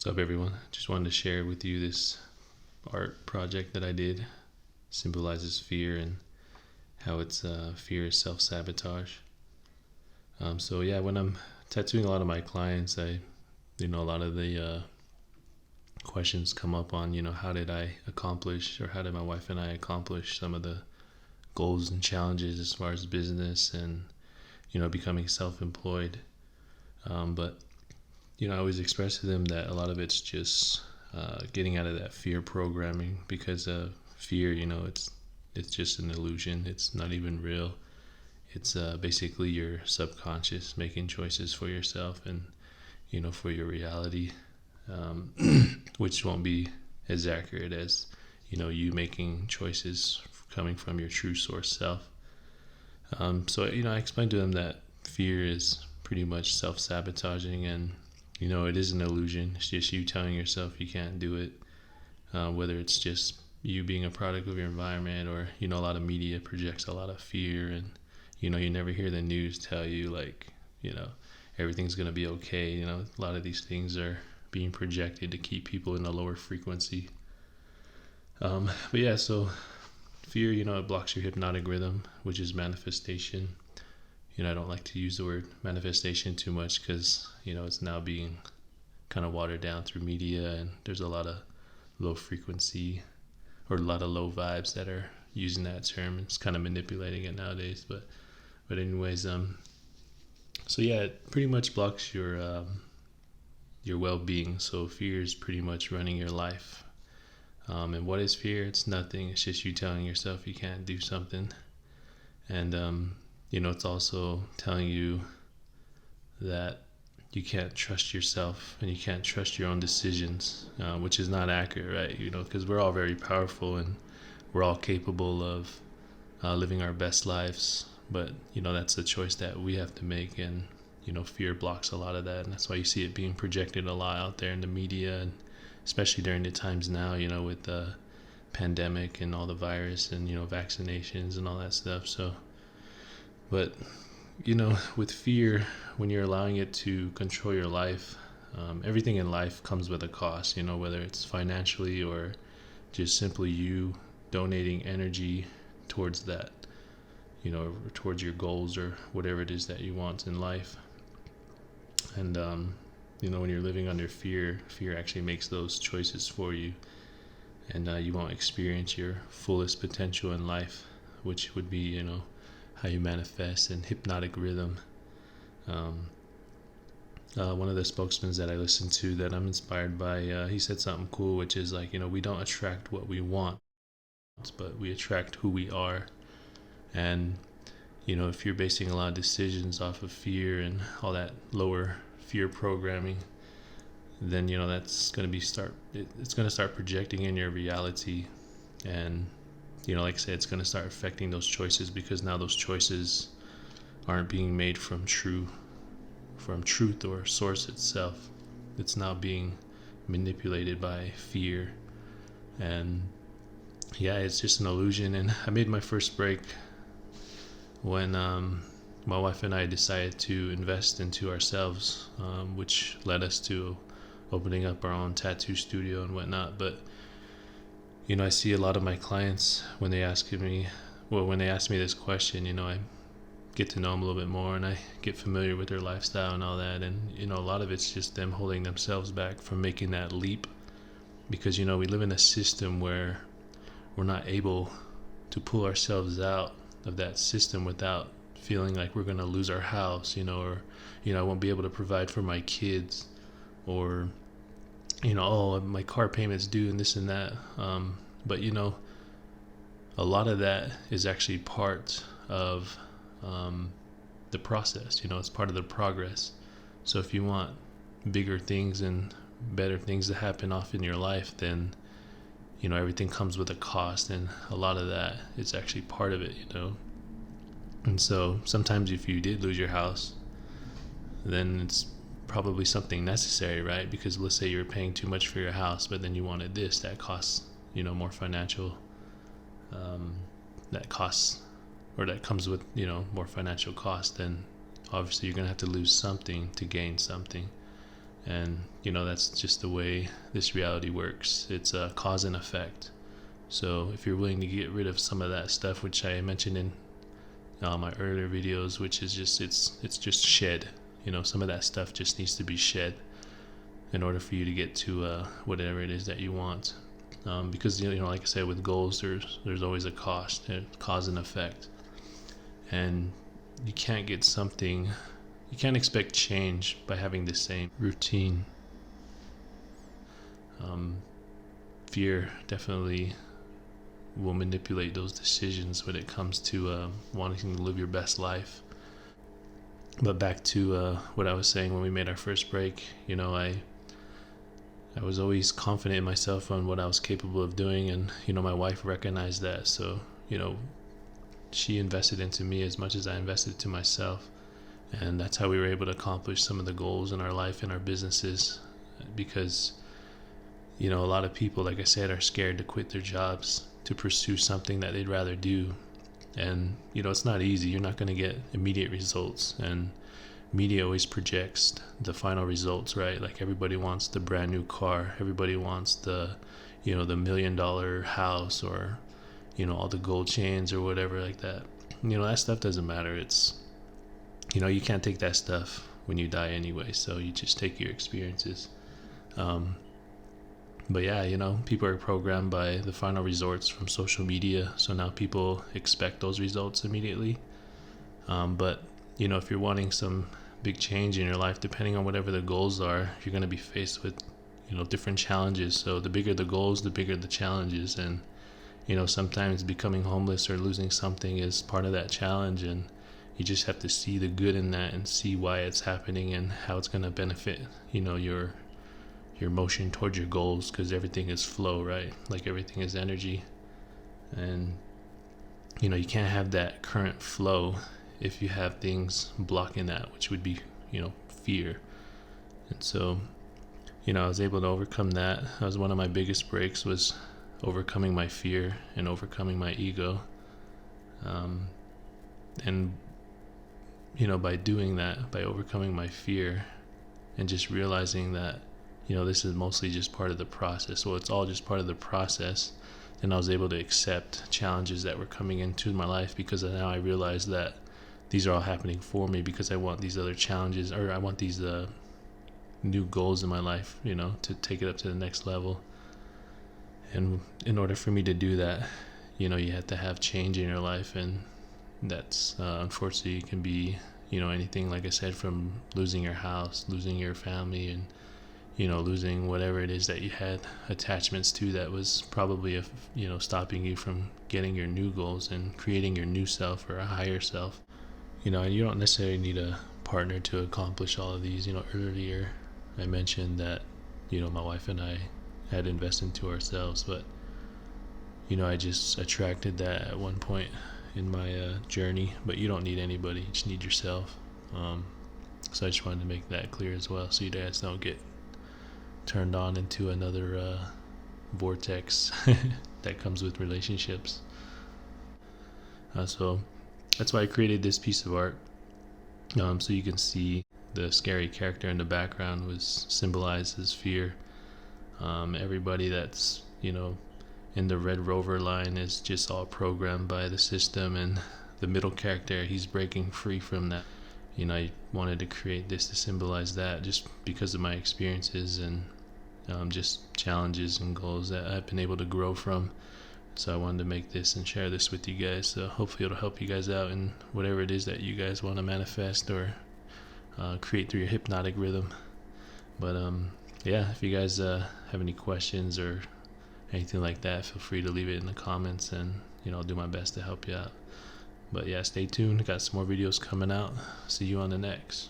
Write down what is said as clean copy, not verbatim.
What's up, everyone? Just wanted to share with you this art project that I did. Symbolizes fear and how it's fear is self-sabotage. So yeah, when I'm tattooing a lot of my clients, a lot of the questions come up on, how did I accomplish, or how did my wife and I accomplish some of the goals and challenges as far as business and, becoming self-employed. But I always express to them that a lot of it's just getting out of that fear programming, because fear, it's just an illusion. It's not even real. It's basically your subconscious making choices for yourself and for your reality, which won't be as accurate as you making choices coming from your true source self. So I explained to them that fear is pretty much self-sabotaging, and it is an illusion. It's just you telling yourself you can't do it, whether it's just you being a product of your environment, or a lot of media projects a lot of fear, and you never hear the news tell you like everything's going to be okay. A lot of these things are being projected to keep people in a lower frequency. But yeah, so fear, it blocks your hypnotic rhythm, which is manifestation. I don't like to use the word manifestation too much, because it's now being kind of watered down through media, and there's a lot of low frequency or a lot of low vibes that are using that term. It's kind of manipulating it nowadays. But anyways, so yeah, it pretty much blocks your well-being. So fear is pretty much running your life. And what is fear? It's nothing. It's just you telling yourself you can't do something. And it's also telling you that you can't trust yourself and you can't trust your own decisions, which is not accurate, right? Because we're all very powerful and we're all capable of living our best lives. But, that's a choice that we have to make. And, fear blocks a lot of that. And that's why you see it being projected a lot out there in the media, and especially during the times now, with the pandemic and all the virus and, vaccinations and all that stuff. So, but, with fear, when you're allowing it to control your life, everything in life comes with a cost, whether it's financially or just simply you donating energy towards that, towards your goals or whatever it is that you want in life. And, when you're living under fear actually makes those choices for you, and you won't experience your fullest potential in life, which would be, how you manifest in hypnotic rhythm. One of the spokesmen that I listen to that I'm inspired by, he said something cool, which is like, we don't attract what we want, but we attract who we are. And if you're basing a lot of decisions off of fear and all that lower fear programming, then that's going to it's going to start projecting in your reality. And like I said, it's going to start affecting those choices, because now those choices aren't being made from truth or source itself. It's now being manipulated by fear. And yeah, it's just an illusion. And I made my first break when my wife and I decided to invest into ourselves, which led us to opening up our own tattoo studio and whatnot. But I see a lot of my clients, when they ask me this question, I get to know them a little bit more, and I get familiar with their lifestyle and all that. And, a lot of it's just them holding themselves back from making that leap, because, we live in a system where we're not able to pull ourselves out of that system without feeling like we're going to lose our house, or, I won't be able to provide for my kids, or, oh, my car payment's due and this and that. But, a lot of that is actually part of the process. It's part of the progress. So if you want bigger things and better things to happen off in your life, then, everything comes with a cost. And a lot of that is actually part of it, And so sometimes if you did lose your house, then it's probably something necessary, right? Because let's say you're paying too much for your house, but then you wanted this that costs, more financial, that costs, or that comes with, more financial cost. Then obviously you're going to have to lose something to gain something. And that's just the way this reality works. It's a cause and effect. So if you're willing to get rid of some of that stuff, which I mentioned in my earlier videos, which is just it's just shed. Some of that stuff just needs to be shed in order for you to get to whatever it is that you want. Because like I said, with goals, there's always a cost, cause and effect, and you can't expect change by having the same routine. Fear definitely will manipulate those decisions when it comes to wanting to live your best life. But back to what I was saying when we made our first break, I was always confident in myself on what I was capable of doing, and my wife recognized that. So she invested into me as much as I invested to myself, and that's how we were able to accomplish some of the goals in our life and our businesses. Because a lot of people, like I said, are scared to quit their jobs to pursue something that they'd rather do. And it's not easy. You're not going to get immediate results, and media always projects the final results, right? Like everybody wants the brand new car, everybody wants the the $1 million house, or all the gold chains or whatever like that. That stuff doesn't matter. It's you can't take that stuff when you die anyway, so you just take your experiences. But yeah, people are programmed by the final results from social media, so now people expect those results immediately. But if you're wanting some big change in your life, depending on whatever the goals are, you're going to be faced with different challenges. So the bigger the goals, the bigger the challenges. And sometimes becoming homeless or losing something is part of that challenge, and you just have to see the good in that and see why it's happening and how it's going to benefit your motion towards your goals, because everything is flow, right? Like everything is energy. And you can't have that current flow if you have things blocking that, which would be fear. And so I was able to overcome that. That was one of my biggest breaks, was overcoming my fear and overcoming my ego. And by doing that, by overcoming my fear and just realizing that this is mostly just part of the process, well, it's all just part of the process, then I was able to accept challenges that were coming into my life, because now I realized that these are all happening for me because I want these other challenges, or I want these new goals in my life, to take it up to the next level. And in order for me to do that, you have to have change in your life, and that's unfortunately can be anything, like I said, from losing your house, losing your family, and losing whatever it is that you had attachments to that was probably stopping you from getting your new goals and creating your new self, or a higher self. And you don't necessarily need a partner to accomplish all of these. Earlier I mentioned that my wife and I had invested into ourselves, but I just attracted that at one point in my journey. But you don't need anybody, you just need yourself. So I just wanted to make that clear as well, so you guys don't get turned on into another vortex that comes with relationships. So that's why I created this piece of art, so you can see the scary character in the background was symbolized as fear. Everybody that's in the Red Rover line is just all programmed by the system, and the middle character, he's breaking free from that. I wanted to create this to symbolize that, just because of my experiences and just challenges and goals that I've been able to grow from. So I wanted to make this and share this with you guys. So hopefully it'll help you guys out in whatever it is that you guys want to manifest or create through your hypnotic rhythm. But yeah, if you guys have any questions or anything like that, feel free to leave it in the comments, and I'll do my best to help you out. But yeah, stay tuned. Got some more videos coming out. See you on the next.